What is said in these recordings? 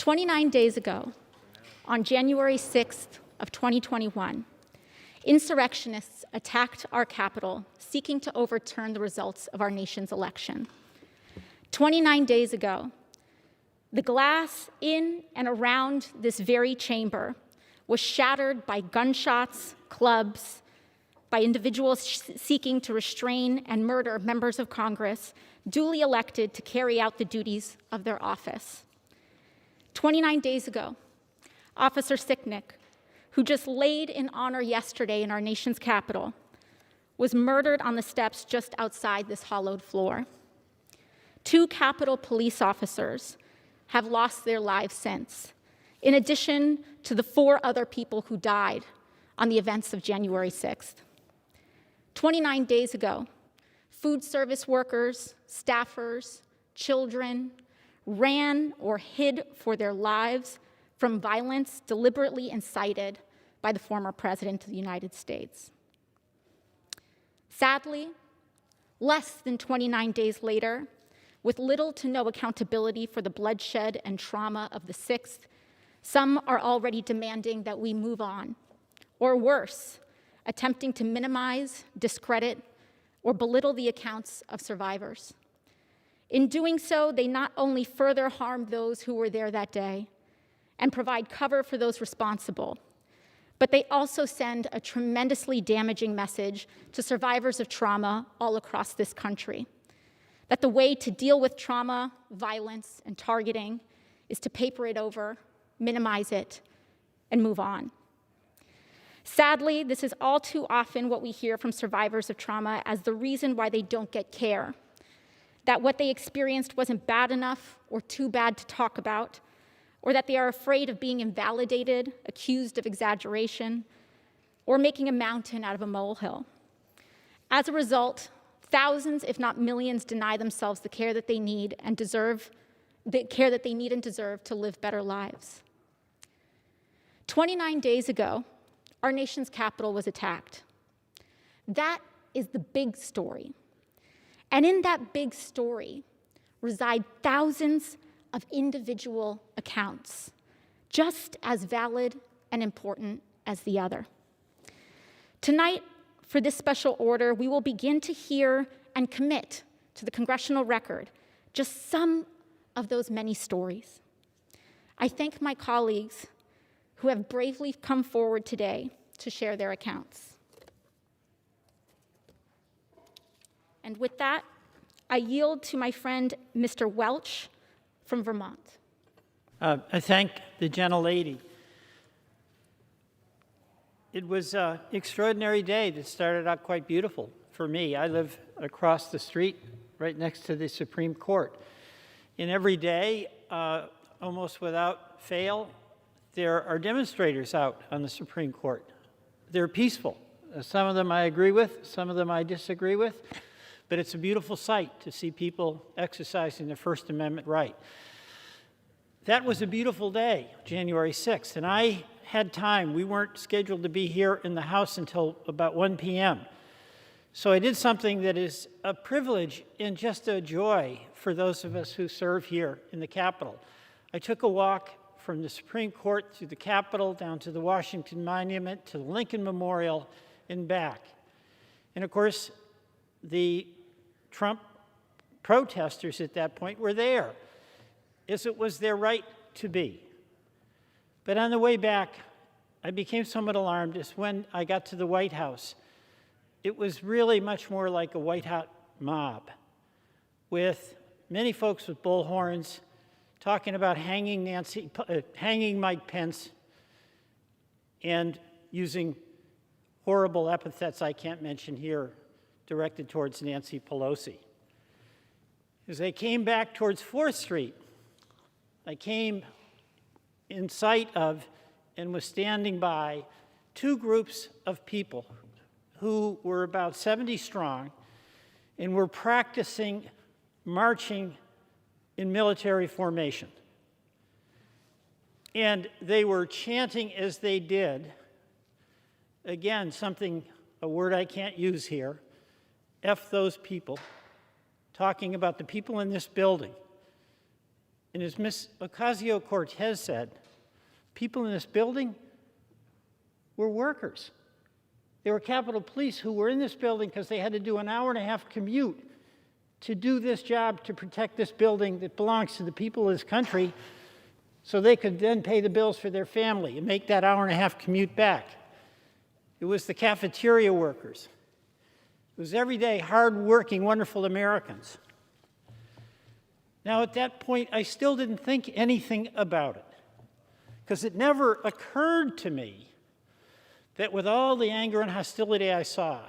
29 days ago, on January 6th of 2021, insurrectionists attacked our Capitol, seeking to overturn the results of our nation's election. 29 days ago, the glass in and around this very chamber was shattered by gunshots, clubs, by individuals seeking to restrain and murder members of Congress duly elected to carry out the duties of their office. 29 days ago, Officer Sicknick, who just laid in honor yesterday in our nation's capital, was murdered on the steps just outside this hallowed floor. 2 Capitol police officers have lost their lives since, in addition to the 4 other people who died on the events of January 6th. 29 days ago, food service workers, staffers, children ran or hid for their lives from violence deliberately incited by the former President of the United States. Sadly, less than 29 days later, with little to no accountability for the bloodshed and trauma of the 6th, some are already demanding that we move on, or worse, attempting to minimize, discredit, or belittle the accounts of survivors. In doing so, they not only further harm those who were there that day and provide cover for those responsible, but they also send a tremendously damaging message to survivors of trauma all across this country, that the way to deal with trauma, violence, and targeting is to paper it over, minimize it, and move on. Sadly, this is all too often what we hear from survivors of trauma as the reason why they don't get care, that what they experienced wasn't bad enough or too bad to talk about, or that they are afraid of being invalidated, accused of exaggeration, or making a mountain out of a molehill. As a result, thousands, if not millions, deny themselves the care that they need and deserve to live better lives. 29 days ago, our nation's capital was attacked. That is the big story. And in that big story reside thousands of individual accounts, just as valid and important as the other. Tonight, for this special order, we will begin to hear and commit to the congressional record just some of those many stories. I thank my colleagues who have bravely come forward today to share their accounts. And with that, I yield to my friend, Mr. Welch from Vermont. I thank the gentlelady. It was an extraordinary day that started out quite beautiful for me. I live across the street, right next to the Supreme Court. And every day, almost without fail, there are demonstrators out on the Supreme Court. They're peaceful. Some of them I agree with, some of them I disagree with, but it's a beautiful sight to see people exercising their First Amendment right. That was a beautiful day, January 6th, and I had time. We weren't scheduled to be here in the House until about 1 p.m. So I did something that is a privilege and just a joy for those of us who serve here in the Capitol. I took a walk from the Supreme Court to the Capitol, down to the Washington Monument, to the Lincoln Memorial, and back. And of course, the Trump protesters at that point were there, as it was their right to be. But on the way back, I became somewhat alarmed as when I got to the White House, it was really much more like a white-hot mob, with many folks with bullhorns talking about hanging Mike Pence and using horrible epithets I can't mention here directed towards Nancy Pelosi. As I came back towards 4th Street, I came in sight of and was standing by 2 groups of people who were about 70 strong and were practicing marching in military formation. And they were chanting as they did, again, a word I can't use here, F those people, talking about the people in this building And as Ms. Ocasio Cortez said, people in this building were workers. They were Capitol Police who were in this building because they had to do an hour-and-a-half commute to do this job to protect this building that belongs to the people of this country so they could then pay the bills for their family and make that hour-and-a-half commute back. It was the cafeteria workers. It was everyday, hard-working, wonderful Americans. Now, at that point, I still didn't think anything about it because it never occurred to me that with all the anger and hostility I saw,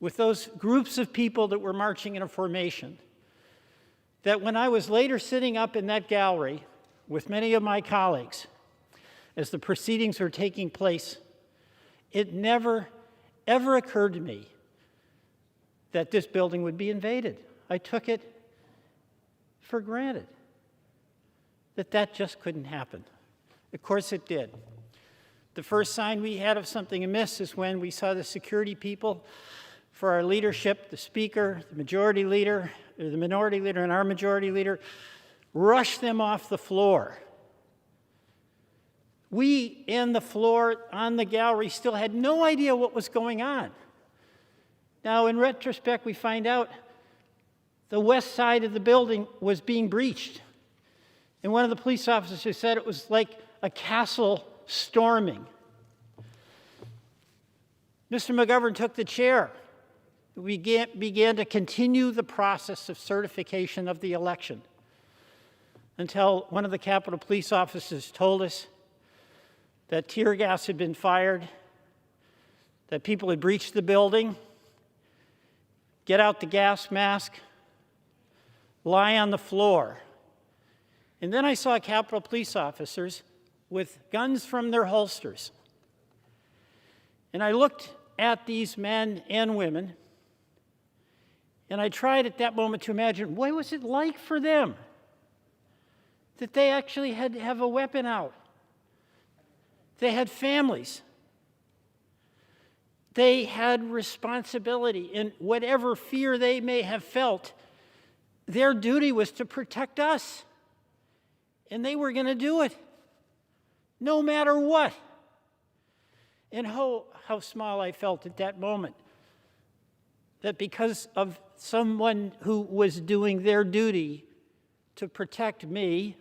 with those groups of people that were marching in a formation, that when I was later sitting up in that gallery with many of my colleagues as the proceedings were taking place, it never, ever occurred to me that this building would be invaded. I took it for granted that that just couldn't happen. Of course it did. The first sign we had of something amiss is when we saw the security people for our leadership, the speaker, the majority leader, or the minority leader and our majority leader, rush them off the floor. We in the floor on the gallery still had no idea what was going on. Now, in retrospect, we find out the west side of the building was being breached. And one of the police officers said it was like a castle storming. Mr. McGovern took the chair. We began to continue the process of certification of the election until one of the Capitol Police officers told us that tear gas had been fired, that people had breached the building, get out the gas mask, lie on the floor. And then I saw Capitol Police officers with guns from their holsters. And I looked at these men and women, and I tried at that moment to imagine, what was it like for them that they actually had to have a weapon out? They had families. They had responsibility, and whatever fear they may have felt, their duty was to protect us. And they were going to do it, no matter what. And how small I felt at that moment, that because of someone who was doing their duty to protect me,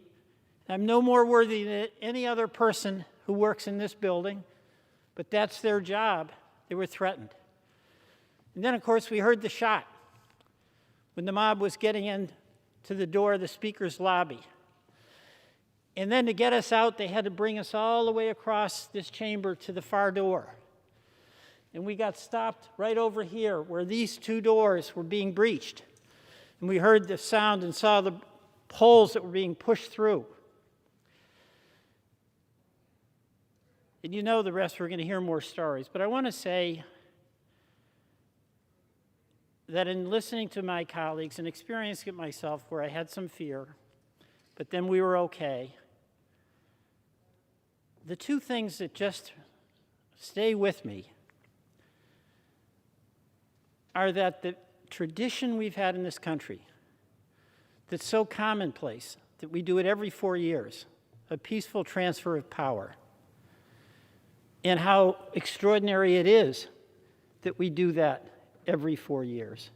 I'm no more worthy than any other person who works in this building, but that's their job. They were threatened. And then, of course, we heard the shot when the mob was getting in to the door of the speaker's lobby. And then to get us out, they had to bring us all the way across this chamber to the far door. And we got stopped right over here where these two doors were being breached. And we heard the sound and saw the poles that were being pushed through. And you know the rest, we're going to hear more stories. But I want to say that in listening to my colleagues and experiencing it myself where I had some fear, but then we were okay, the two things that just stay with me are that the tradition we've had in this country that's so commonplace that we do it every 4 years, a peaceful transfer of power, and how extraordinary it is that we do that every 4 years,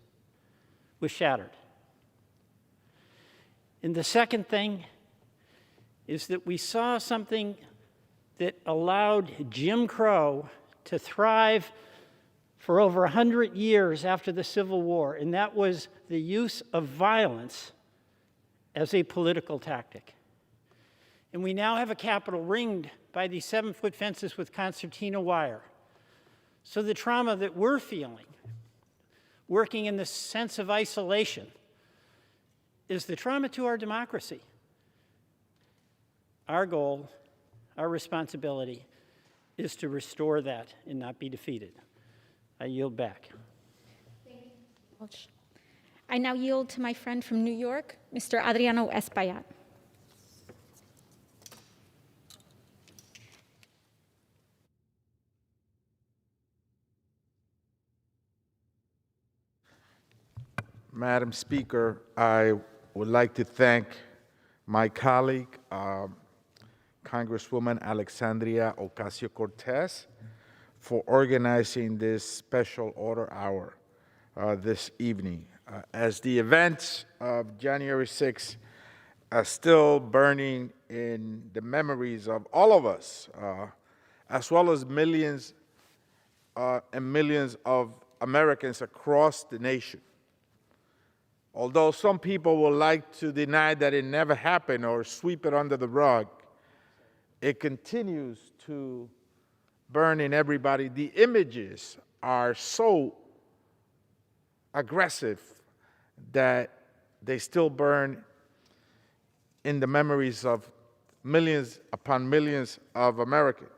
was shattered. And the second thing is that we saw something that allowed Jim Crow to thrive for over 100 years after the Civil War, and that was the use of violence as a political tactic. And we now have a Capitol ringed by these 7-foot fences with concertina wire. So the trauma that we're feeling, working in the sense of isolation, is the trauma to our democracy. Our goal, our responsibility, is to restore that and not be defeated. I yield back. Thank you, Mr. Welch. I now yield to my friend from New York, Mr. Adriano Espaillat. Madam Speaker, I would like to thank my colleague, Congresswoman Alexandria Ocasio Cortez, for organizing this special order hour this evening. As the events of January 6th are still burning in the memories of all of us, as well as millions and millions of Americans across the nation. Although some people will like to deny that it never happened or sweep it under the rug, it continues to burn in everybody. The images are so aggressive that they still burn in the memories of millions upon millions of Americans.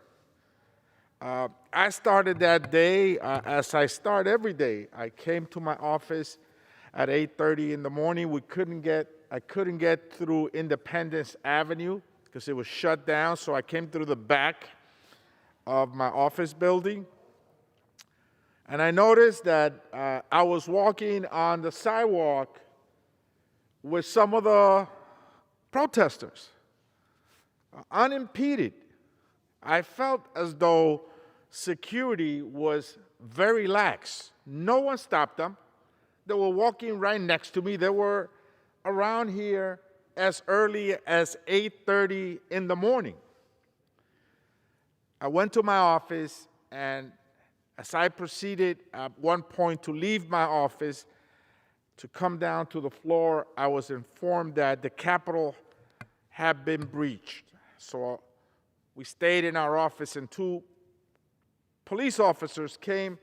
I started that day as I start every day. I came to my office at 8:30 in the morning. I couldn't get through Independence Avenue because it was shut down, so I came through the back of my office building. And I noticed that I was walking on the sidewalk with some of the protesters, unimpeded. I felt as though security was very lax. No one stopped them. They were walking right next to me. They were around here as early as 8:30 in the morning. I went to my office, and as I proceeded at one point to leave my office to come down to the floor, I was informed that the Capitol had been breached. So we stayed in our office, and 2 police officers came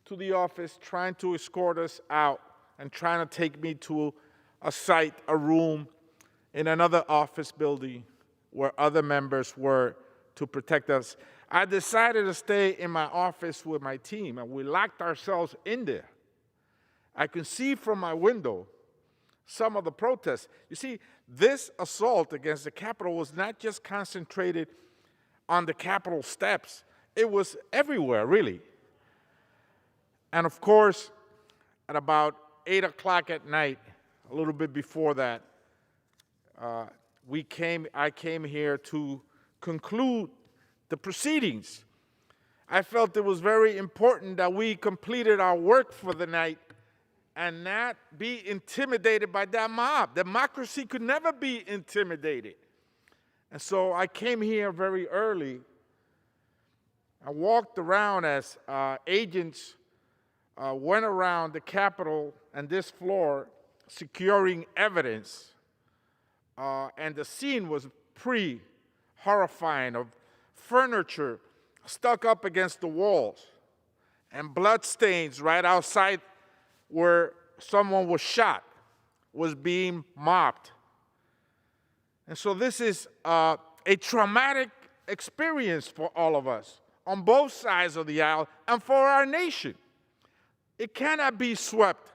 to the office trying to escort us out and trying to take me to a site, a room in another office building where other members were to protect us. I decided to stay in my office with my team, and we locked ourselves in there. I could see from my window some of the protests. You see, this assault against the Capitol was not just concentrated on the Capitol steps. It was everywhere, really. And of course, at about 8 o'clock at night, a little bit before that, I came here to conclude the proceedings. I felt it was very important that we completed our work for the night and not be intimidated by that mob. Democracy could never be intimidated. And so I came here very early. I walked around as agents went around the Capitol and this floor securing evidence. And the scene was pretty horrifying, of furniture stuck up against the walls and blood stains right outside where someone was shot, was being mopped. And so this is a traumatic experience for all of us on both sides of the aisle and for our nation. It cannot be swept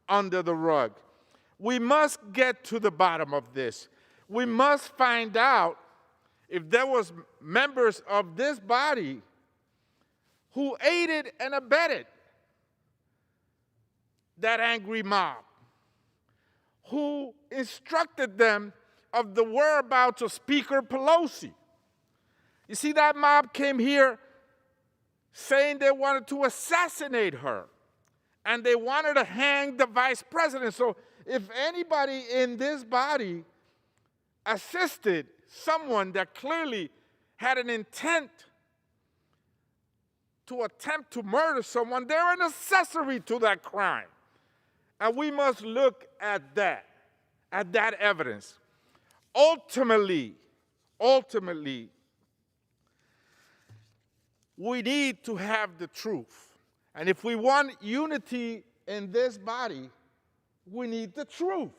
under the rug. We must get to the bottom of this. We must find out if there was members of this body who aided and abetted that angry mob, who instructed them of the whereabouts of Speaker Pelosi. You see, that mob came here saying they wanted to assassinate her, and they wanted to hang the vice president. So if anybody in this body assisted someone that clearly had an intent to attempt to murder someone, they're an accessory to that crime. And we must look at that evidence. Ultimately, we need to have the truth. And if we want unity in this body, we need the truth.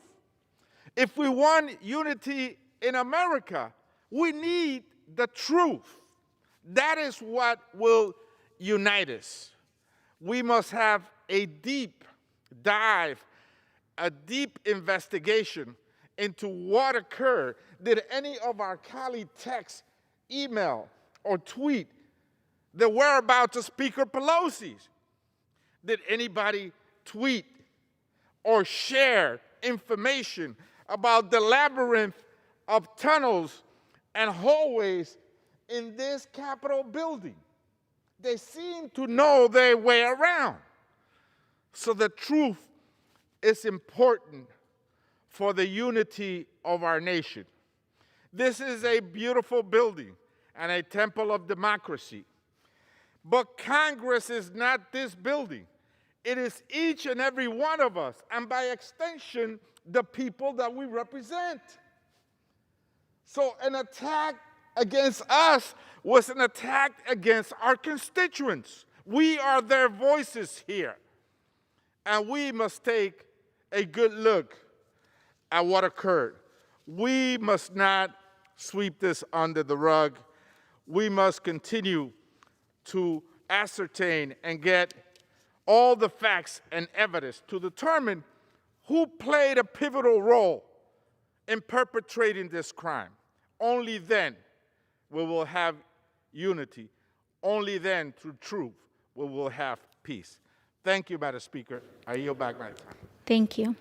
If we want unity in America, we need the truth. That is what will unite us. We must have a deep dive, a deep investigation into what occurred. Did any of our colleagues text, email, or tweet the whereabouts of Speaker Pelosi? Did anybody tweet or share information about the labyrinth of tunnels and hallways in this Capitol building. They seem to know their way around. So the truth is important for the unity of our nation. This is a beautiful building and a temple of democracy. But Congress is not this building. It is each and every one of us, and by extension, the people that we represent. So an attack against us was an attack against our constituents. We are their voices here. And we must take a good look at what occurred. We must not sweep this under the rug. We must continue to ascertain and get all the facts and evidence to determine who played a pivotal role in perpetrating this crime. Only then we will have unity. Only then, through truth, we will have peace. Thank you, Madam Speaker. I yield back my time. Thank you.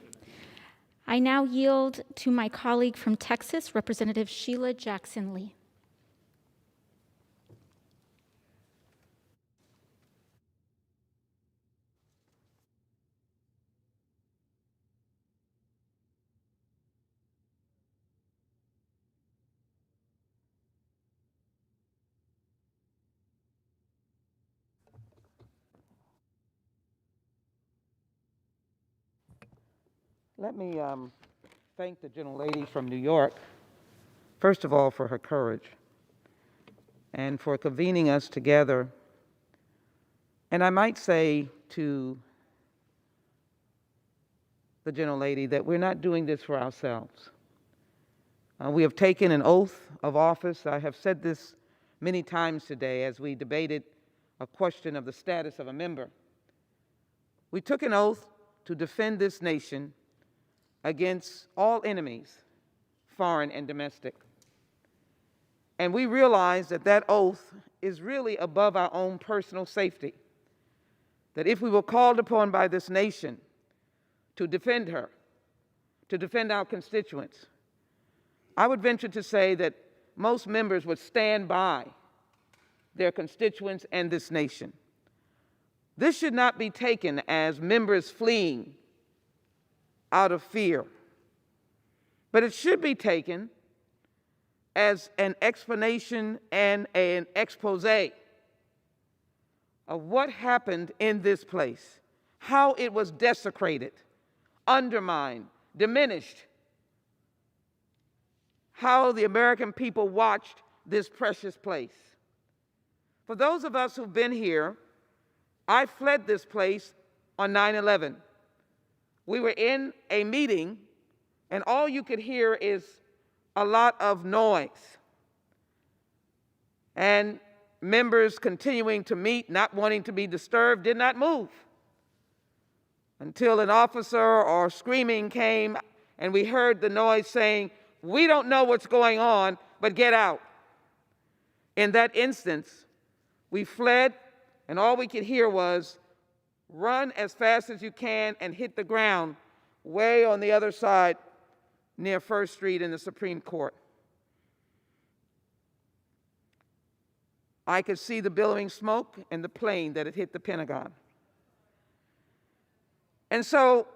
I now yield to my colleague from Texas, Representative Sheila Jackson Lee. Let me thank the gentlelady from New York, first of all, for her courage and for convening us together. And I might say to the gentlelady that we're not doing this for ourselves. We have taken an oath of office. I have said this many times today as we debated a question of the status of a member. We took an oath to defend this nation against all enemies, foreign and domestic. And we realize that that oath is really above our own personal safety. That if we were called upon by this nation to defend her, to defend our constituents, I would venture to say that most members would stand by their constituents and this nation. This should not be taken as members fleeing out of fear, but it should be taken as an explanation and an expose of what happened in this place, how it was desecrated, undermined, diminished, how the American people watched this precious place. For those of us who've been here, I fled this place on 9/11. We were in a meeting, and all you could hear is a lot of noise. And members continuing to meet, not wanting to be disturbed, did not move until an officer or screaming came, and we heard the noise saying, "We don't know what's going on, but get out." In that instance, we fled, and all we could hear was, "Run as fast as you can and hit the ground way on the other side near First Street in the Supreme Court." I could see the billowing smoke and the plane that had hit the Pentagon. And so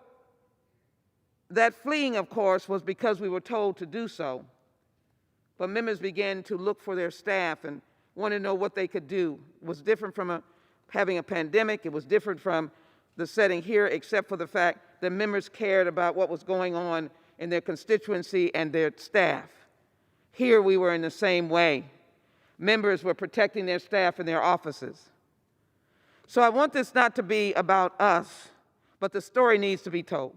that fleeing, of course, was because we were told to do so. But members began to look for their staff and want to know what they could do. It was different from having a pandemic. It was different from the setting here, except for the fact that members cared about what was going on in their constituency and their staff. Here we were in the same way. Members were protecting their staff in their offices. So I want this not to be about us, but the story needs to be told.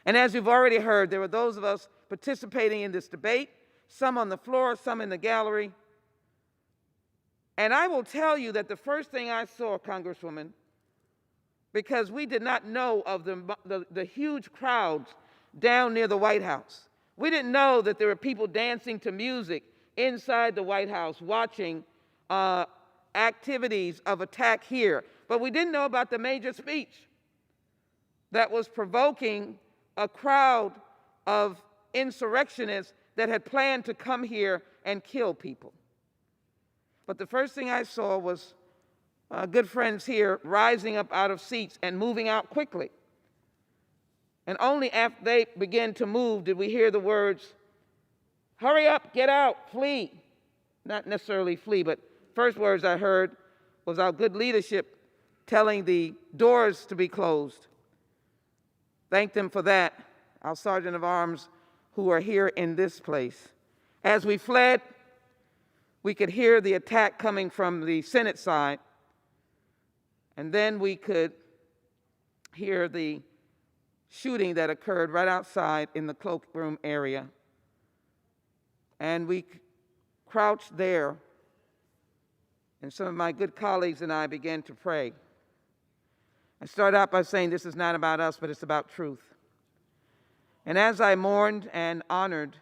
And as you've already heard, there were those of us participating in this debate, some on the floor, some in the gallery. And I will tell you that the first thing I saw, Congresswoman, because we did not know of the huge crowds down near the White House. We didn't know that there were people dancing to music inside the White House, watching activities of attack here. But we didn't know about the major speech that was provoking a crowd of insurrectionists that had planned to come here and kill people. But the first thing I saw was good friends here rising up out of seats and moving out quickly. And only after they began to move did we hear the words, "Hurry up, get out, flee." Not necessarily flee, but first words I heard was our good leadership telling the doors to be closed. Thank them for that, our Sergeant of Arms who are here in this place. As we fled, we could hear the attack coming from the Senate side, and then we could hear the shooting that occurred right outside in the cloakroom area. And we crouched there, and some of my good colleagues and I began to pray. I started out by saying this is not about us, but it's about truth. And as I mourned and honored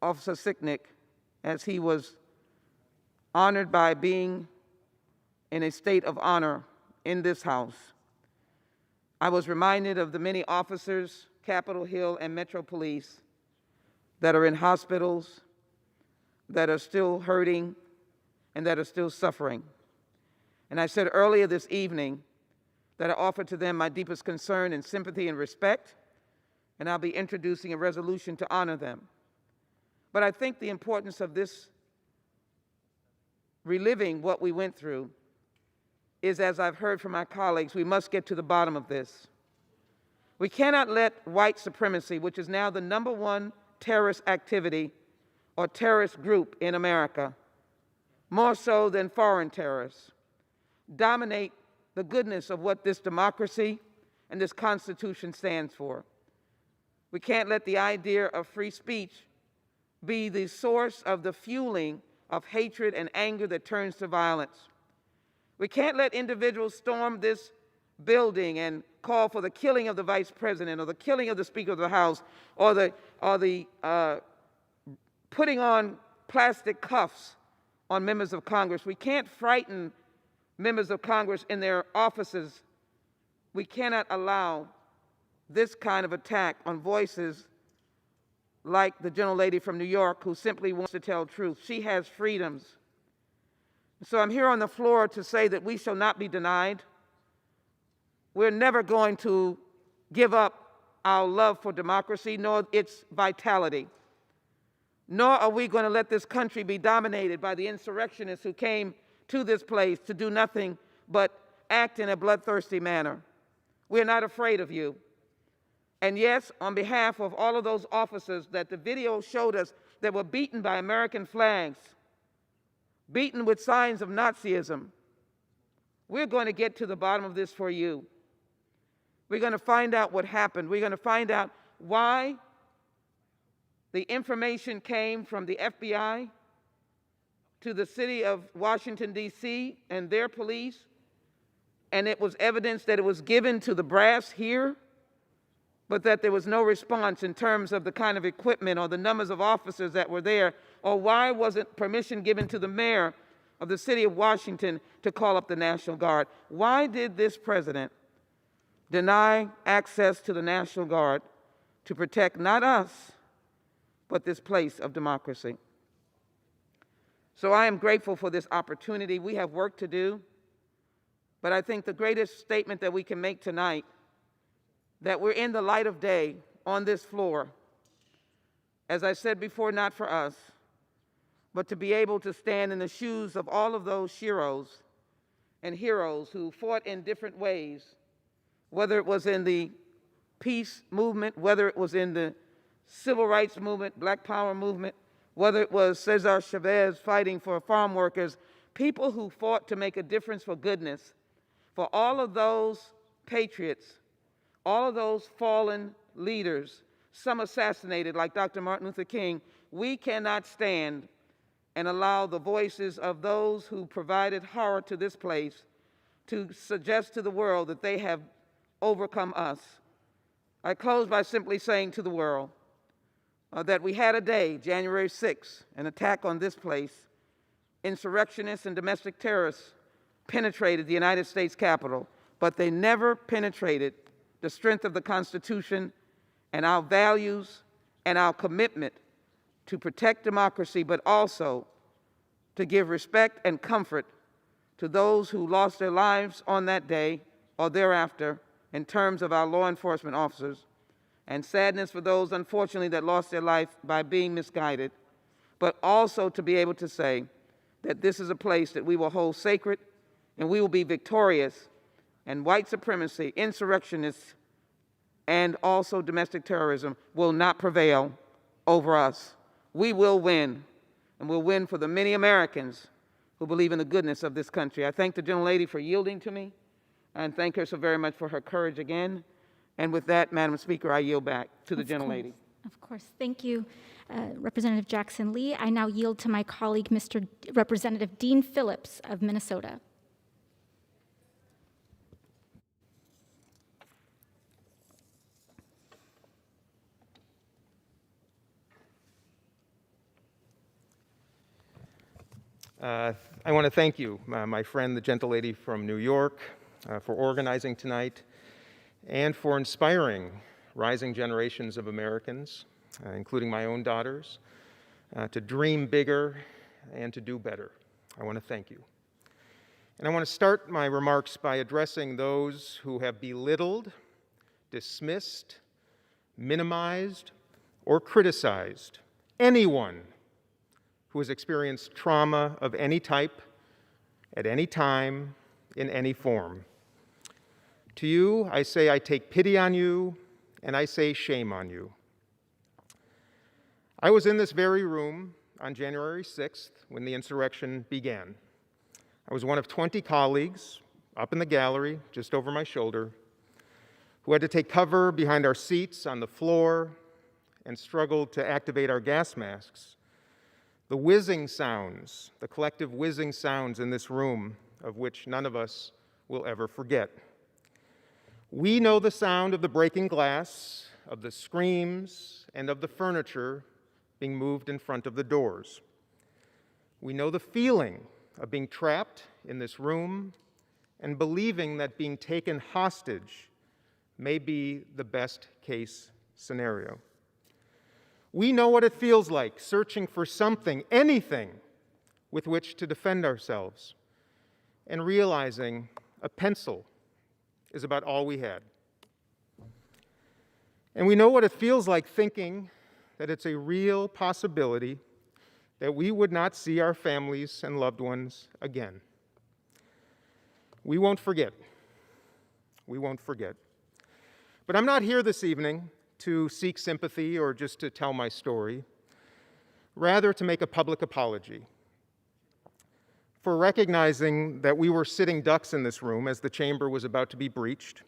Officer Sicknick, as he was honored by being in a state of honor in this house, I was reminded of the many officers, Capitol Hill and Metro Police, that are in hospitals, that are still hurting, and that are still suffering. And I said earlier this evening that I offer to them my deepest concern and sympathy and respect, and I'll be introducing a resolution to honor them. But I think the importance of this reliving what we went through is, as I've heard from my colleagues, we must get to the bottom of this. We cannot let white supremacy, which is now the #1 terrorist activity or terrorist group in America, more so than foreign terrorists, dominate the goodness of what this democracy and this Constitution stands for. We can't let the idea of free speech be the source of the fueling of hatred and anger that turns to violence. We can't let individuals storm this building and call for the killing of the Vice President or the killing of the Speaker of the House or the putting on plastic cuffs on members of Congress. We can't frighten members of Congress in their offices. We cannot allow this kind of attack on voices like the gentlelady from New York who simply wants to tell truth. She has freedoms. So I'm here on the floor to say that we shall not be denied. We're never going to give up our love for democracy, nor its vitality. Nor are we going to let this country be dominated by the insurrectionists who came to this place to do nothing but act in a bloodthirsty manner. We're not afraid of you. And yes, on behalf of all of those officers that the video showed us that were beaten by American flags, beaten with signs of Nazism, we're going to get to the bottom of this for you. We're going to find out what happened. We're going to find out why the information came from the FBI to the city of Washington, D.C. and their police, and it was evidence that it was given to the brass here, but that there was no response in terms of the kind of equipment or the numbers of officers that were there, or why wasn't permission given to the mayor of the city of Washington to call up the National Guard? Why did this president deny access to the National Guard to protect not us, but this place of democracy? So I am grateful for this opportunity. We have work to do, but I think the greatest statement that we can make tonight, that we're in the light of day on this floor, as I said before, not for us, but to be able to stand in the shoes of all of those sheroes and heroes who fought in different ways, whether it was in the peace movement, whether it was in the civil rights movement, Black Power movement, whether it was Cesar Chavez fighting for farm workers, people who fought to make a difference for goodness. For all of those patriots, all of those fallen leaders, some assassinated like Dr. Martin Luther King, we cannot stand and allow the voices of those who provided horror to this place to suggest to the world that they have overcome us. I close by simply saying to the world that we had a day, January 6th, an attack on this place. Insurrectionists and domestic terrorists penetrated the United States Capitol, but they never penetrated the strength of the Constitution and our values and our commitment to protect democracy, but also to give respect and comfort to those who lost their lives on that day or thereafter in terms of our law enforcement officers, and sadness for those, unfortunately, that lost their life by being misguided, but also to be able to say that this is a place that we will hold sacred and we will be victorious, and white supremacy, insurrectionists, and also domestic terrorism will not prevail over us. We will win, and we'll win for the many Americans who believe in the goodness of this country. I thank the gentlelady for yielding to me, and thank her so very much for her courage again. And with that, Madam Speaker, I yield back to the gentlelady. Of course. Thank you, Representative Jackson Lee. I now yield to my colleague, Representative Dean Phillips of Minnesota. I want to thank you, my friend, the gentlelady from New York, for organizing tonight and for inspiring rising generations of Americans, including my own daughters, to dream bigger and to do better. I want to thank you. And I want to start my remarks by addressing those who have belittled, dismissed, minimized, or criticized anyone who has experienced trauma of any type, at any time, in any form. To you, I say I take pity on you, and I say shame on you. I was in this very room on January 6th when the insurrection began. I was one of 20 colleagues up in the gallery, just over my shoulder, who had to take cover behind our seats on the floor and struggled to activate our gas masks. The whizzing sounds, the collective whizzing sounds in this room, of which none of us will ever forget. We know the sound of the breaking glass, of the screams, and of the furniture being moved in front of the doors. We know the feeling of being trapped in this room and believing that being taken hostage may be the best case scenario. We know what it feels like searching for something, anything, with which to defend ourselves, and realizing a pencil is about all we had. And we know what it feels like thinking that it's a real possibility that we would not see our families and loved ones again. We won't forget. We won't forget. But I'm not here this evening to seek sympathy or just to tell my story, rather to make a public apology for recognizing that we were sitting ducks in this room as the chamber was about to be breached.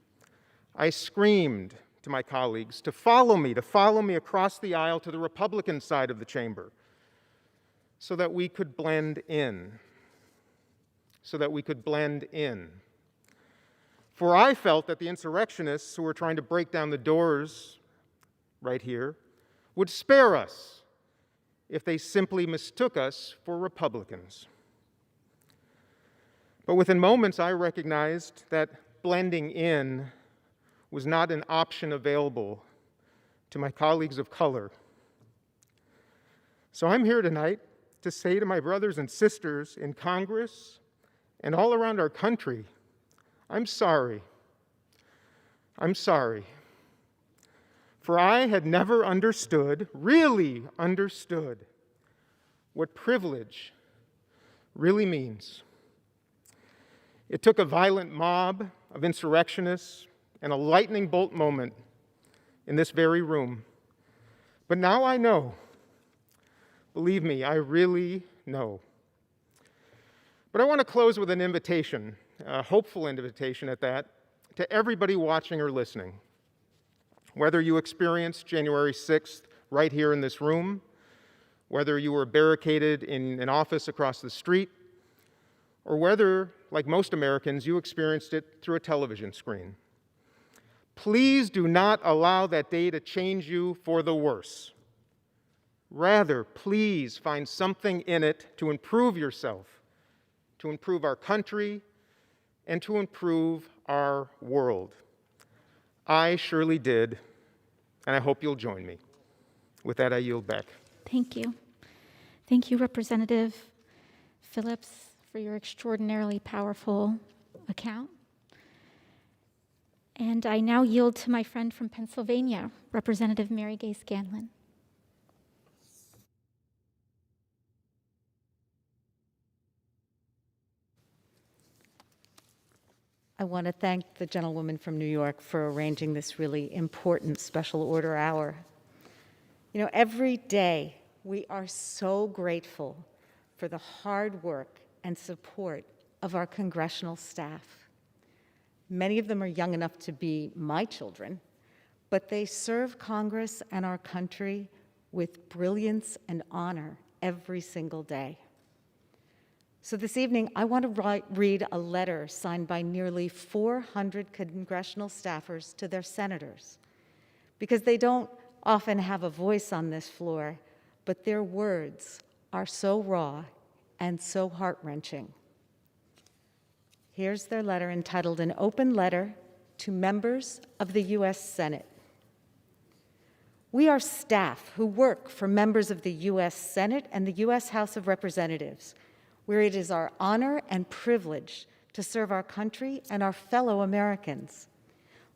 I screamed to my colleagues to follow me across the aisle to the Republican side of the chamber so that we could blend in, For I felt that the insurrectionists who were trying to break down the doors right here would spare us if they simply mistook us for Republicans. But within moments, I recognized that blending in was not an option available to my colleagues of color. So I'm here tonight to say to my brothers and sisters in Congress and all around our country, I'm sorry. I'm sorry. For I had never really understood, what privilege really means. It took a violent mob of insurrectionists and a lightning bolt moment in this very room. But now I know. Believe me, I really know. But I want to close with an invitation, a hopeful invitation at that, to everybody watching or listening. Whether you experienced January 6th right here in this room, whether you were barricaded in an office across the street, or whether, like most Americans, you experienced it through a television screen. Please do not allow that day to change you for the worse. Rather, please find something in it to improve yourself, to improve our country, and to improve our world. I surely did, and I hope you'll join me. With that, I yield back. Thank you. Thank you, Representative Phillips, for your extraordinarily powerful account. And I now yield to my friend from Pennsylvania, Representative Mary Gay Scanlon. I want to thank the gentlewoman from New York for arranging this really important special order hour. You know, every day we are so grateful for the hard work and support of our congressional staff. Many of them are young enough to be my children, but they serve Congress and our country with brilliance and honor every single day. So this evening, I want to read a letter signed by nearly 400 congressional staffers to their senators, because they don't often have a voice on this floor, but their words are so raw and so heart-wrenching. Here's their letter entitled An Open Letter to Members of the U.S. Senate. We are staff who work for members of the U.S. Senate and the U.S. House of Representatives, where it is our honor and privilege to serve our country and our fellow Americans.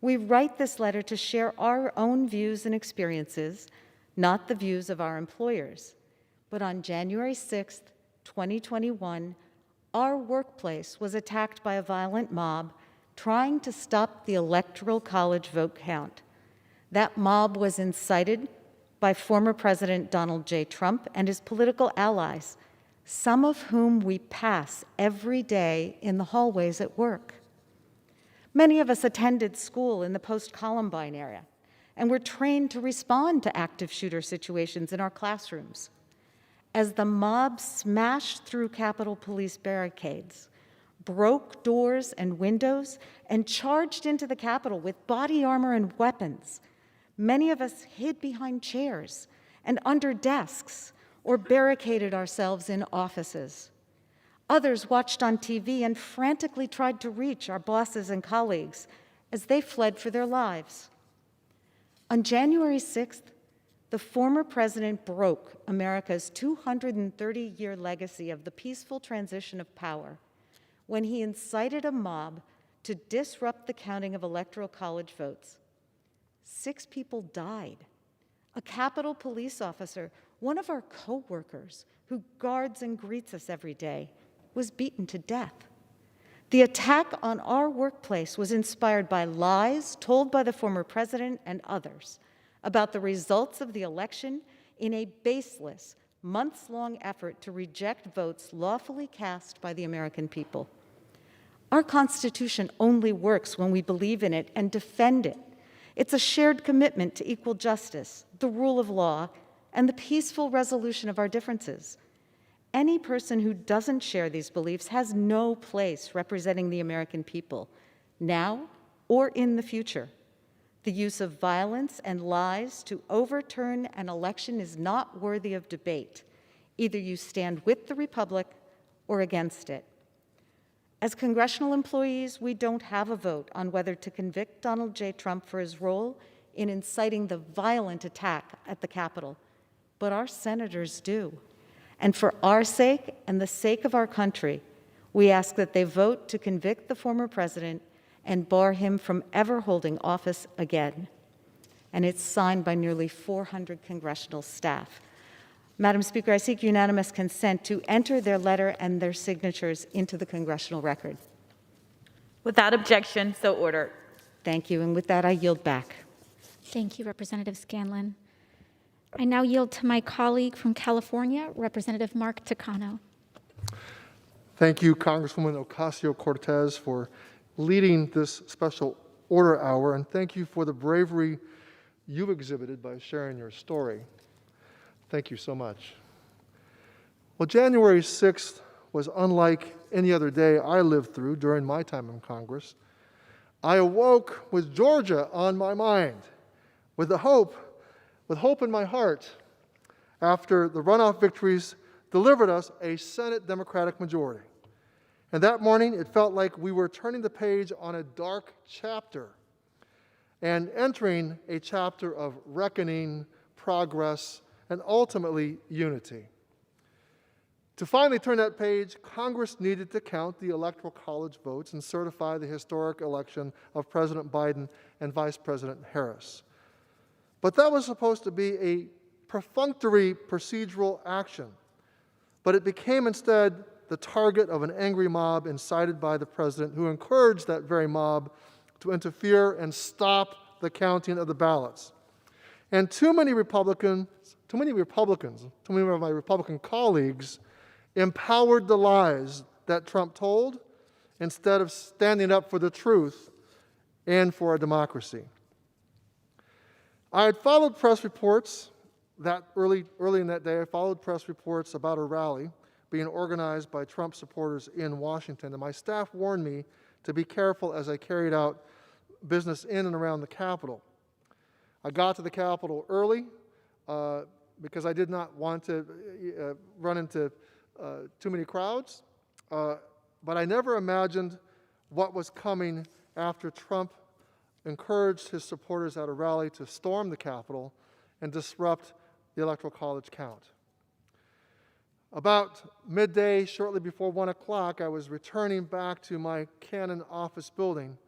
We write this letter to share our own views and experiences, not the views of our employers. But on January 6th, 2021, our workplace was attacked by a violent mob trying to stop the Electoral College vote count. That mob was incited by former President Donald J. Trump and his political allies, some of whom we pass every day in the hallways at work. Many of us attended school in the post-Columbine era and were trained to respond to active shooter situations in our classrooms. As the mob smashed through Capitol Police barricades, broke doors and windows, and charged into the Capitol with body armor and weapons, many of us hid behind chairs and under desks or barricaded ourselves in offices. Others watched on TV and frantically tried to reach our bosses and colleagues as they fled for their lives. On January 6th, the former president broke America's 230-year legacy of the peaceful transition of power when he incited a mob to disrupt the counting of Electoral College votes. 6 people died. A Capitol police officer, one of our co-workers who guards and greets us every day, was beaten to death. The attack on our workplace was inspired by lies told by the former president and others about the results of the election in a baseless, months-long effort to reject votes lawfully cast by the American people. Our Constitution only works when we believe in it and defend it. It's a shared commitment to equal justice, the rule of law, and the peaceful resolution of our differences. Any person who doesn't share these beliefs has no place representing the American people, now or in the future. The use of violence and lies to overturn an election is not worthy of debate. Either you stand with the Republic or against it. As congressional employees, we don't have a vote on whether to convict Donald J. Trump for his role in inciting the violent attack at the Capitol, but our senators do. And for our sake and the sake of our country, we ask that they vote to convict the former president and bar him from ever holding office again. And it's signed by nearly 400 congressional staff. Madam Speaker, I seek unanimous consent to enter their letter and their signatures into the congressional record. Without objection, so ordered. Thank you, and with that, I yield back. Thank you, Representative Scanlon. I now yield to my colleague from California, Representative Mark Takano. Thank you, Congresswoman Ocasio Cortez, for leading this special order hour, and thank you for the bravery you've exhibited by sharing your story. Thank you so much. Well, January 6th was unlike any other day I lived through during my time in Congress. I awoke with Georgia on my mind, with hope in my heart, after the runoff victories delivered us a Senate Democratic majority. And that morning, it felt like we were turning the page on a dark chapter and entering a chapter of reckoning, progress, and ultimately unity. To finally turn that page, Congress needed to count the Electoral College votes and certify the historic election of President Biden and Vice President Harris. But that was supposed to be a perfunctory procedural action, but it became instead the target of an angry mob incited by the president, who encouraged that very mob to interfere and stop the counting of the ballots. And too many of my Republican colleagues empowered the lies that Trump told instead of standing up for the truth and for our democracy. I had followed press reports that early in that day. I followed press reports about a rally being organized by Trump supporters in Washington, and my staff warned me to be careful as I carried out business in and around the Capitol. I got to the Capitol early because I did not want to run into too many crowds, but I never imagined what was coming after Trump encouraged his supporters at a rally to storm the Capitol and disrupt the Electoral College count. About midday, shortly before 1 o'clock, I was returning back to my Cannon office building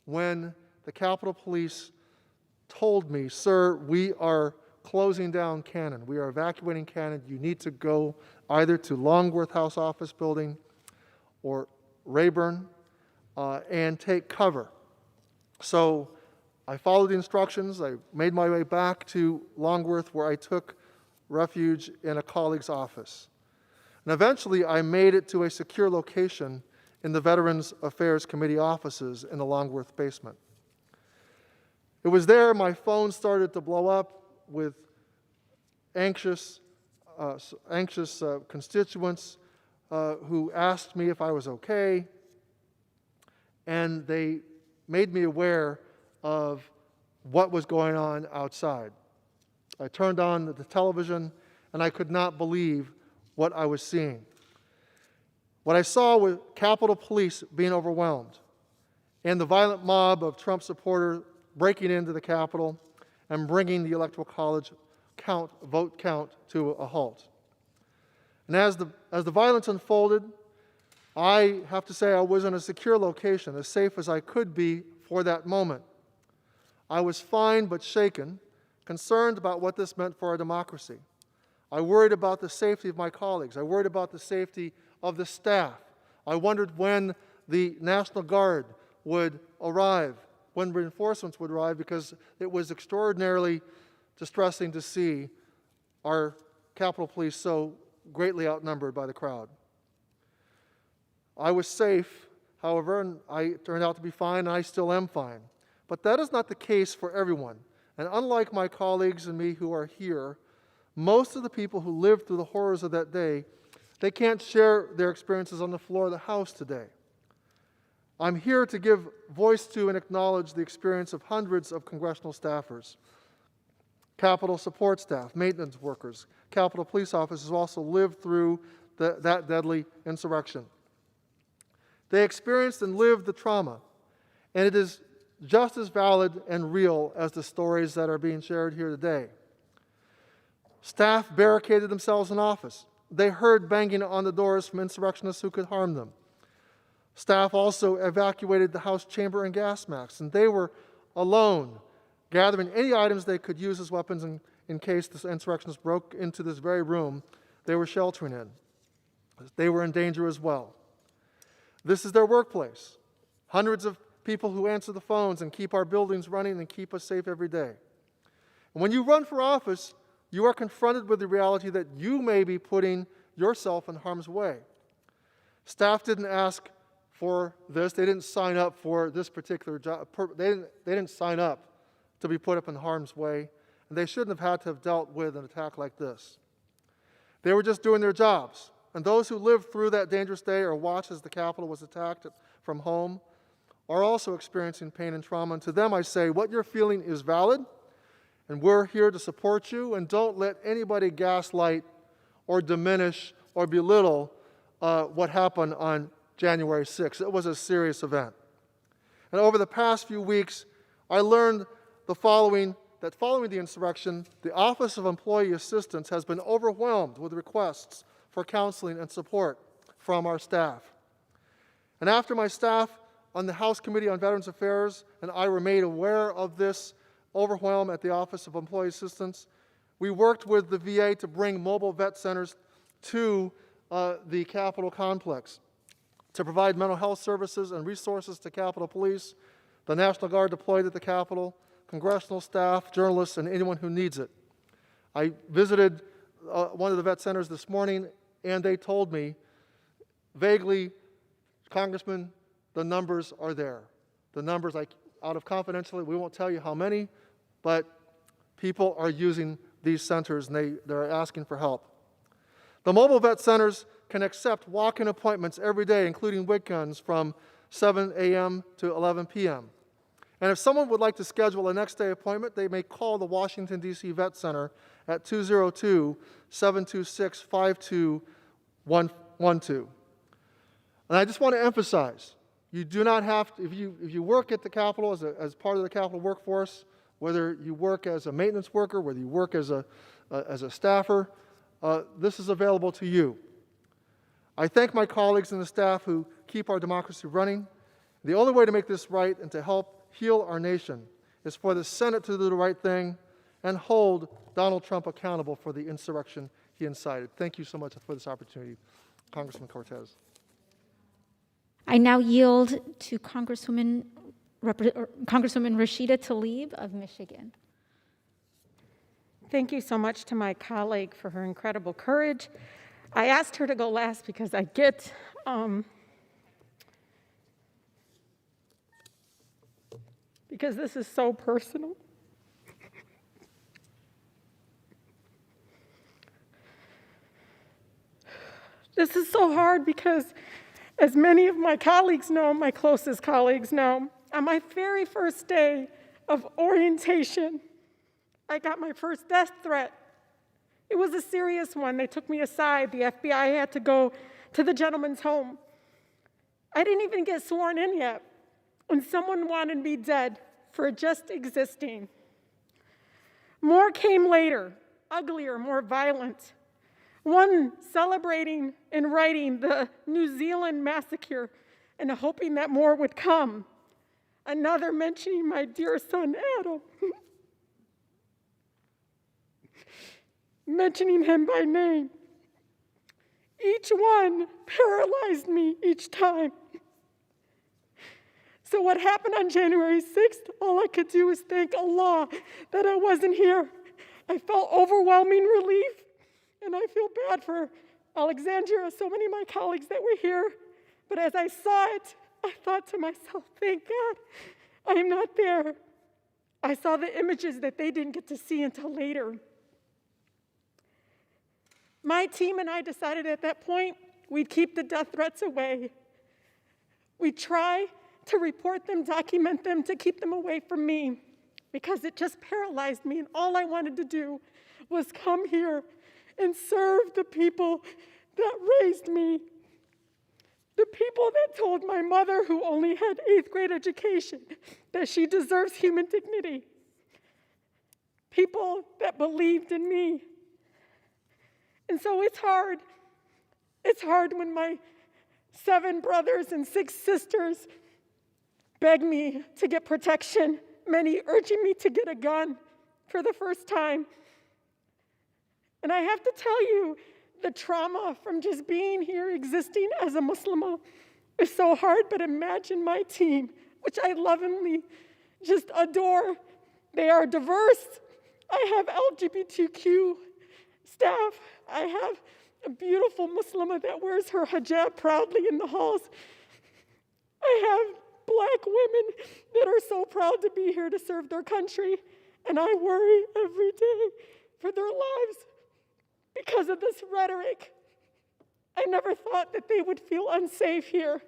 when the Capitol Police told me, "Sir, we are closing down Cannon. We are evacuating Cannon. You need to go either to Longworth House office building or Rayburn and take cover." So I followed the instructions. I made my way back to Longworth, where I took refuge in a colleague's office. And eventually I made it to a secure location in the Veterans Affairs Committee offices in the Longworth basement. It was there my phone started to blow up with anxious constituents who asked me if I was okay, and they made me aware of what was going on outside. I turned on the television, and I could not believe what I was seeing. What I saw was Capitol Police being overwhelmed, and the violent mob of Trump supporters breaking into the Capitol and bringing the Electoral College vote count to a halt. And as the violence unfolded, I have to say I was in a secure location, as safe as I could be for that moment. I was fine but shaken, concerned about what this meant for our democracy. I worried about the safety of my colleagues. I worried about the safety of the staff. I wondered when the National Guard would arrive, when reinforcements would arrive, because it was extraordinarily distressing to see our Capitol Police so greatly outnumbered by the crowd. I was safe, however, and I turned out to be fine, and I still am fine. But that is not the case for everyone. And unlike my colleagues and me who are here, most of the people who lived through the horrors of that day, they can't share their experiences on the floor of the House today. I'm here to give voice to and acknowledge the experience of hundreds of congressional staffers, Capitol support staff, maintenance workers, Capitol police officers who also lived through that deadly insurrection. They experienced and lived the trauma, and it is just as valid and real as the stories that are being shared here today. Staff barricaded themselves in office. They heard banging on the doors from insurrectionists who could harm them. Staff also evacuated the House chamber and gas masks, and they were alone, gathering any items they could use as weapons in case the insurrectionists broke into this very room they were sheltering in. They were in danger as well. This is their workplace. Hundreds of people who answer the phones and keep our buildings running and keep us safe every day. And when you run for office, you are confronted with the reality that you may be putting yourself in harm's way. Staff didn't ask for this. They didn't sign up for this particular job. They didn't sign up to be put up in harm's way, and they shouldn't have had to have dealt with an attack like this. They were just doing their jobs. And those who lived through that dangerous day or watched as the Capitol was attacked from home are also experiencing pain and trauma. And to them I say, what you're feeling is valid, and we're here to support you, and don't let anybody gaslight or diminish or belittle what happened on January 6th. It was a serious event. And over the past few weeks, I learned the following that following the insurrection, the Office of Employee Assistance has been overwhelmed with requests for counseling and support from our staff. And after my staff on the House Committee on Veterans Affairs and I were made aware of this overwhelm at the Office of Employee Assistance, we worked with the VA to bring mobile vet centers to the Capitol complex to provide mental health services and resources to Capitol Police, the National Guard deployed at the Capitol, congressional staff, journalists, and anyone who needs it. I visited one of the vet centers this morning, and they told me, vaguely, Congressman, the numbers are there. The numbers, out of confidentiality, we won't tell you how many, but people are using these centers, and they're asking for help. The mobile vet centers can accept walk-in appointments every day, including weekends, from 7 a.m. to 11 p.m. And if someone would like to schedule a next-day appointment, they may call the Washington, D.C. Vet Center at 202-726-5212. And I just want to emphasize, you do not have to, if you work at the Capitol as part of the Capitol workforce, whether you work as a maintenance worker, whether you work as a staffer, this is available to you. I thank my colleagues and the staff who keep our democracy running. The only way to make this right and to help heal our nation is for the Senate to do the right thing and hold Donald Trump accountable for the insurrection he incited. Thank you so much for this opportunity, Congressman Cortez. I now yield to Congresswoman Rashida Tlaib of Michigan. Thank you so much to my colleague for her incredible courage. I asked her to go last because I get because this is so personal. This is so hard because, as many of my colleagues know, my closest colleagues know, on my very first day of orientation, I got my first death threat. It was a serious one. They took me aside. The FBI had to go to the gentleman's home. I didn't even get sworn in yet, and someone wanted me dead for just existing. More came later, uglier, more violent. One celebrating and writing the New Zealand massacre and hoping that more would come. Another mentioning my dear son, Adam. Mentioning him by name. Each one paralyzed me each time. So what happened on January 6th, all I could do was thank Allah that I wasn't here. I felt overwhelming relief, and I feel bad for Alexandria, so many of my colleagues that were here. But as I saw it, I thought to myself, thank God I am not there. I saw the images that they didn't get to see until later. My team and I decided at that point we'd keep the death threats away. We'd try to report them, document them, to keep them away from me, because it just paralyzed me, and all I wanted to do was come here and serve the people that raised me, the people that told my mother, who only had 8th grade education, that she deserves human dignity, people that believed in me. And so it's hard. It's hard when my 7 brothers and 6 sisters beg me to get protection, many urging me to get a gun for the first time. And I have to tell you, the trauma from just being here, existing as a Muslimah, is so hard. But imagine my team, which I lovingly just adore. They are diverse. I have LGBTQ staff. I have a beautiful Muslimah that wears her hijab proudly in the halls. I have Black women that are so proud to be here to serve their country. And I worry every day for their lives because of this rhetoric. I never thought that they would feel unsafe here.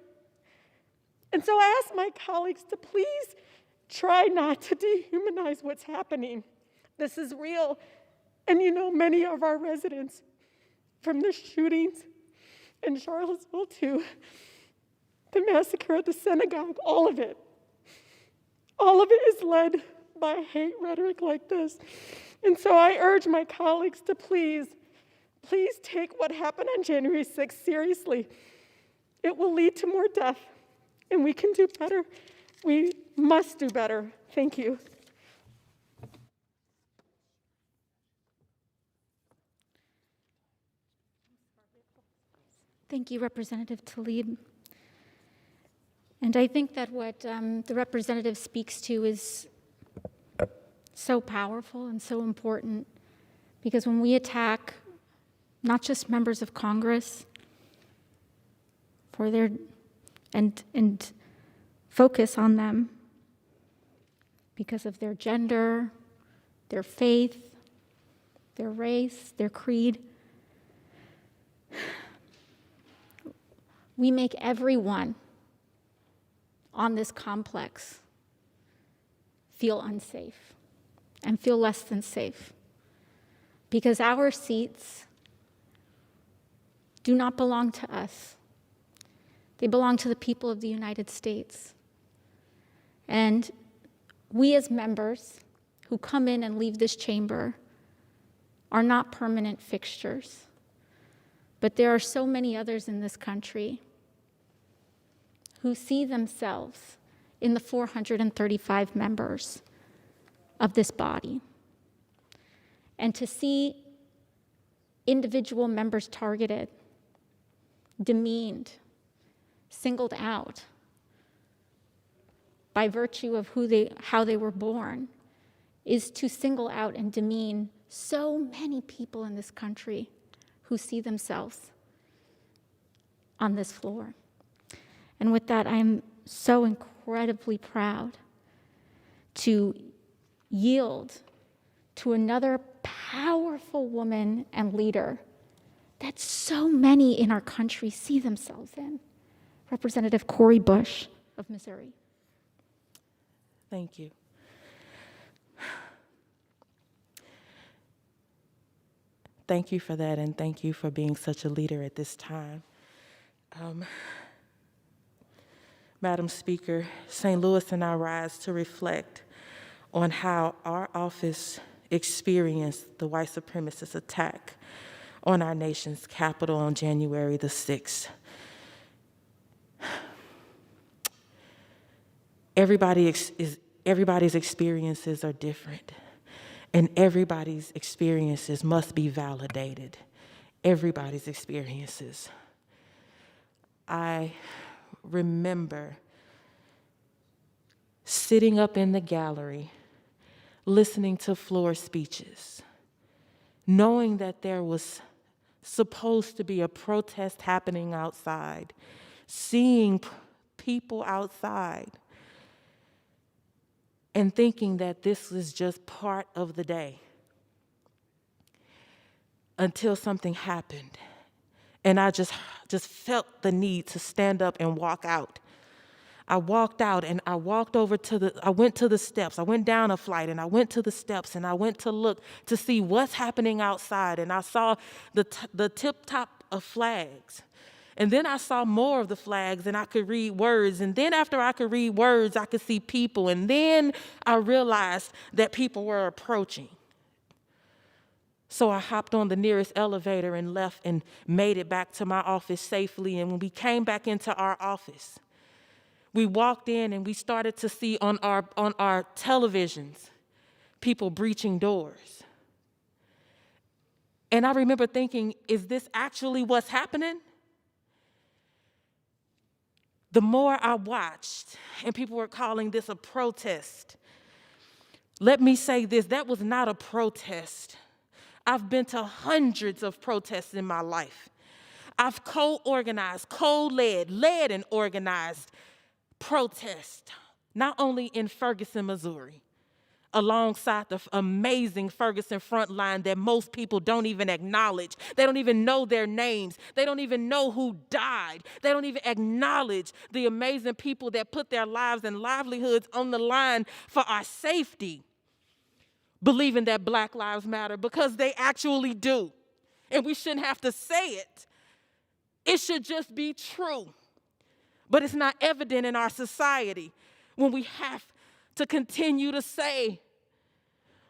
And so I asked my colleagues to please try not to dehumanize what's happening. This is real. And you know, many of our residents, from the shootings in Charlottesville to the massacre at the synagogue, all of it is led by hate rhetoric like this. And so I urge my colleagues to please take what happened on January 6th seriously. It will lead to more death, and we can do better. We must do better. Thank you. Thank you, Representative Tlaib. And I think that what the representative speaks to is so powerful and so important, because when we attack not just members of Congress for their and focus on them because of their gender, their faith, their race, their creed, we make everyone on this complex feel unsafe and feel less than safe, because our seats do not belong to us. They belong to the people of the United States. And we as members who come in and leave this chamber are not permanent fixtures. But there are so many others in this country who see themselves in the 435 members of this body. And to see individual members targeted, demeaned, singled out by virtue of how they were born is to single out and demean so many people in this country who see themselves on this floor. And with that, I am so incredibly proud to yield to another powerful woman and leader that so many in our country see themselves in, Representative Cori Bush of Missouri. Thank you. Thank you for that, and thank you for being such a leader at this time. Madam Speaker, St. Louis and I rise to reflect on how our office experienced the white supremacist attack on our nation's capital on January the 6th. Everybody's experiences are different, and everybody's experiences must be validated. Everybody's experiences. I remember sitting up in the gallery, listening to floor speeches, knowing that there was supposed to be a protest happening outside, seeing people outside, and thinking that this was just part of the day until something happened. And I just felt the need to stand up and walk out. I walked out and I walked over I went to the steps. I went down a flight and I went to the steps and I went to look to see what's happening outside. And I saw the tip top of flags. And then I saw more of the flags and I could read words. And then after I could read words, I could see people. And then I realized that people were approaching. So I hopped on the nearest elevator and left and made it back to my office safely. And when we came back into our office, we walked in and we started to see on our televisions people breaching doors. And I remember thinking, is this actually what's happening? The more I watched, and people were calling this a protest, let me say this, that was not a protest. I've been to hundreds of protests in my life. I've co-organized, led and organized protests, not only in Ferguson, Missouri, alongside the amazing Ferguson front line that most people don't even acknowledge. They don't even know their names. They don't even know who died. They don't even acknowledge the amazing people that put their lives and livelihoods on the line for our safety, believing that Black Lives Matter, because they actually do. And we shouldn't have to say it. It should just be true. But it's not evident in our society when we have to continue to say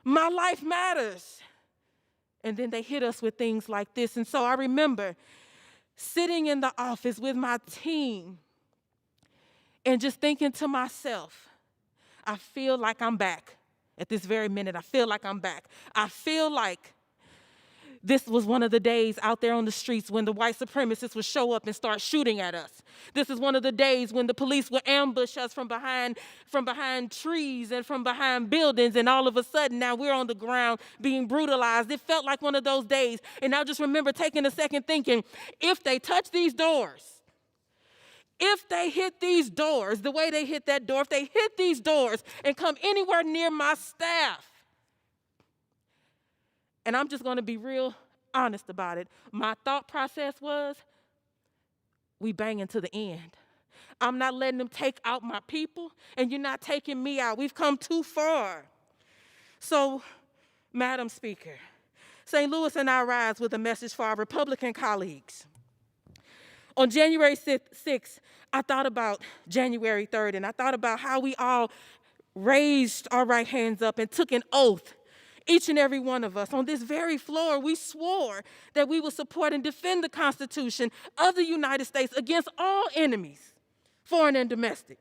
My life matters. And then they hit us with things like this. And so I remember sitting in the office with my team and just thinking to myself, I feel like I'm back. At this very minute, I feel like I'm back. I feel like this was one of the days out there on the streets when the white supremacists would show up and start shooting at us. This is one of the days when the police would ambush us from behind trees and from behind buildings, and all of a sudden now we're on the ground being brutalized. It felt like one of those days, and I just remember taking a second thinking, if they touch these doors, if they hit these doors the way they hit that door, if they hit these doors and come anywhere near my staff, and I'm just going to be real honest about it, my thought process was, we banging to the end. I'm not letting them take out my people, and you're not taking me out. We've come too far. So, Madam Speaker, St. Louis and I rise with a message for our Republican colleagues. On January 6th, I thought about January 3rd, and I thought about how we all raised our right hands up and took an oath. Each and every one of us on this very floor, we swore that we would support and defend the Constitution of the United States against all enemies, foreign and domestic.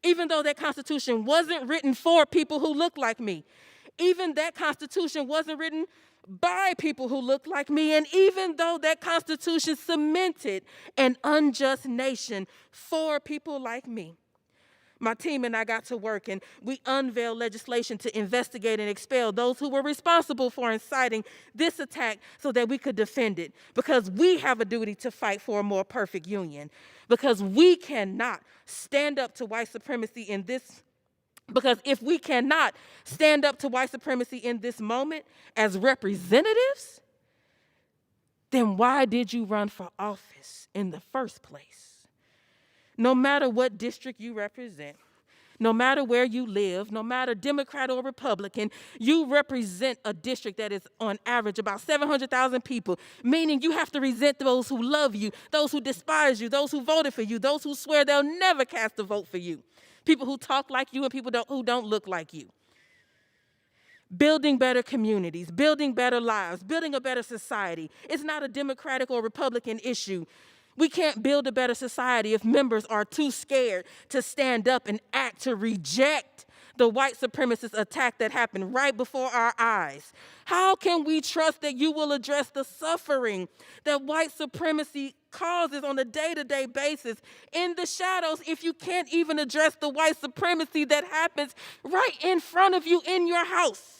Even though that Constitution wasn't written for people who look like me, even that Constitution wasn't written by people who look like me, and even though that Constitution cemented an unjust nation for people like me, my team and I got to work, and we unveiled legislation to investigate and expel those who were responsible for inciting this attack so that we could defend it, because we have a duty to fight for a more perfect union, because we cannot stand up to white supremacy in this. Because if we cannot stand up to white supremacy in this moment as representatives, then why did you run for office in the first place? No matter what district you represent, no matter where you live, no matter Democrat or Republican, you represent a district that is on average about 700,000 people, meaning you have to resent those who love you, those who despise you, those who voted for you, those who swear they'll never cast a vote for you. People who talk like you and people who don't look like you. Building better communities, building better lives, building a better society. It's not a Democratic or Republican issue. We can't build a better society if members are too scared to stand up and act to reject the white supremacist attack that happened right before our eyes. How can we trust that you will address the suffering that white supremacy causes on a day-to-day basis in the shadows if you can't even address the white supremacy that happens right in front of you in your house?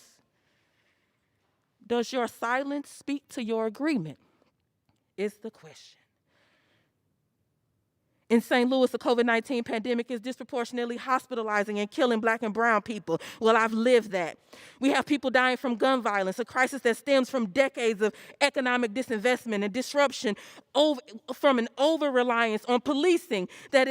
Does your silence speak to your agreement? Is the question. In St. Louis, the COVID-19 pandemic is disproportionately hospitalizing and killing Black and brown people. Well, I've lived that. We have people dying from gun violence, a crisis that stems from decades of economic disinvestment and disruption from an over-reliance on policing that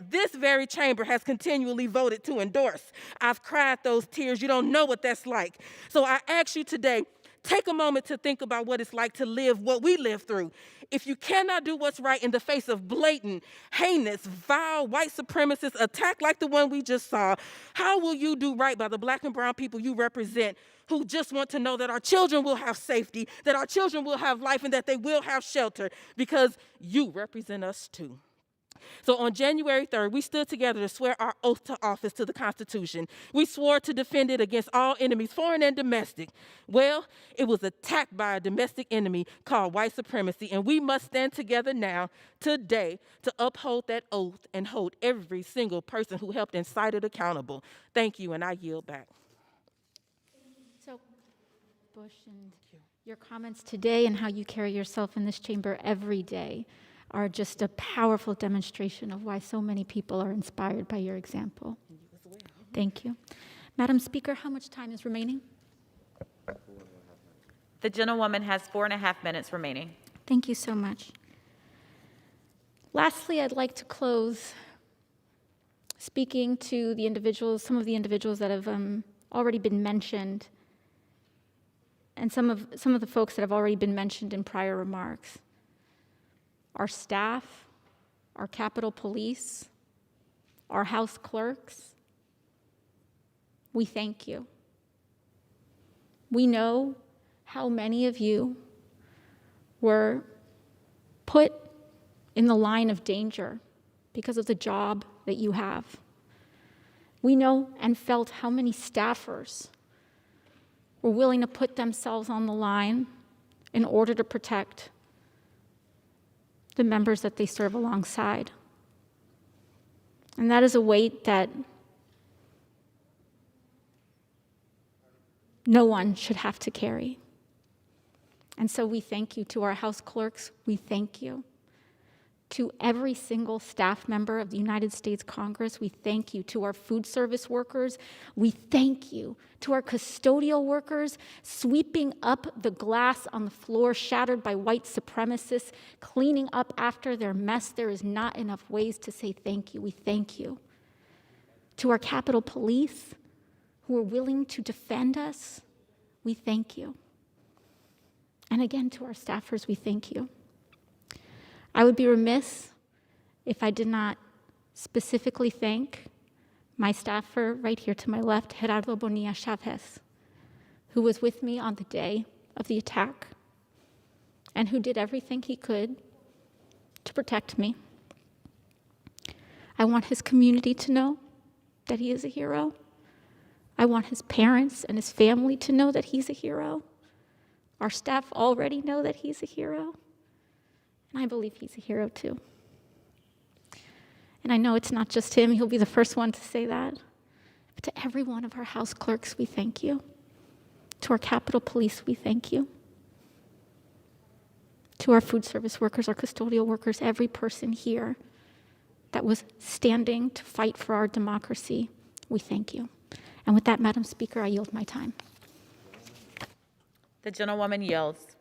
this very chamber has continually voted to endorse. I've cried those tears. You don't know what that's like. So I ask you today, take a moment to think about what it's like to live what we live through. If you cannot do what's right in the face of blatant, heinous, vile, white supremacist attack like the one we just saw, how will you do right by the Black and brown people you represent who just want to know that our children will have safety, that our children will have life, and that they will have shelter, because you represent us too? So on January 3rd, we stood together to swear our oath to office to the Constitution. We swore to defend it against all enemies, foreign and domestic. Well, it was attacked by a domestic enemy called white supremacy, and we must stand together now, today, to uphold that oath and hold every single person who helped incite it accountable. Thank you, and I yield back. So, Bush, and your comments today and how you carry yourself in this chamber every day are just a powerful demonstration of why so many people are inspired by your example. Thank you. Madam Speaker, how much time is remaining? The gentlewoman has 4.5 minutes remaining. Thank you so much. Lastly, I'd like to close speaking to the individuals, some of the individuals that have already been mentioned, and some of the folks that have already been mentioned in prior remarks. Our staff, our Capitol Police, our House clerks, we thank you. We know how many of you were put in the line of danger because of the job that you have. We know and felt how many staffers were willing to put themselves on the line in order to protect the members that they serve alongside. And that is a weight that no one should have to carry. And so we thank you to our House clerks. We thank you to every single staff member of the United States Congress. We thank you to our food service workers. We thank you to our custodial workers, sweeping up the glass on the floor shattered by white supremacists, cleaning up after their mess. There is not enough ways to say thank you. We thank you. To our Capitol Police, who are willing to defend us, we thank you. And again, to our staffers, we thank you. I would be remiss if I did not specifically thank my staffer right here to my left, Gerardo Bonilla Chavez, who was with me on the day of the attack and who did everything he could to protect me. I want his community to know that he is a hero. I want his parents and his family to know that he's a hero. Our staff already know that he's a hero. And I believe he's a hero too. And I know it's not just him, he'll be the first one to say that. But to every one of our House clerks, we thank you. To our Capitol Police, we thank you. To our food service workers, our custodial workers, every person here that was standing to fight for our democracy, we thank you. And with that, Madam Speaker, I yield my time. The gentlewoman yields.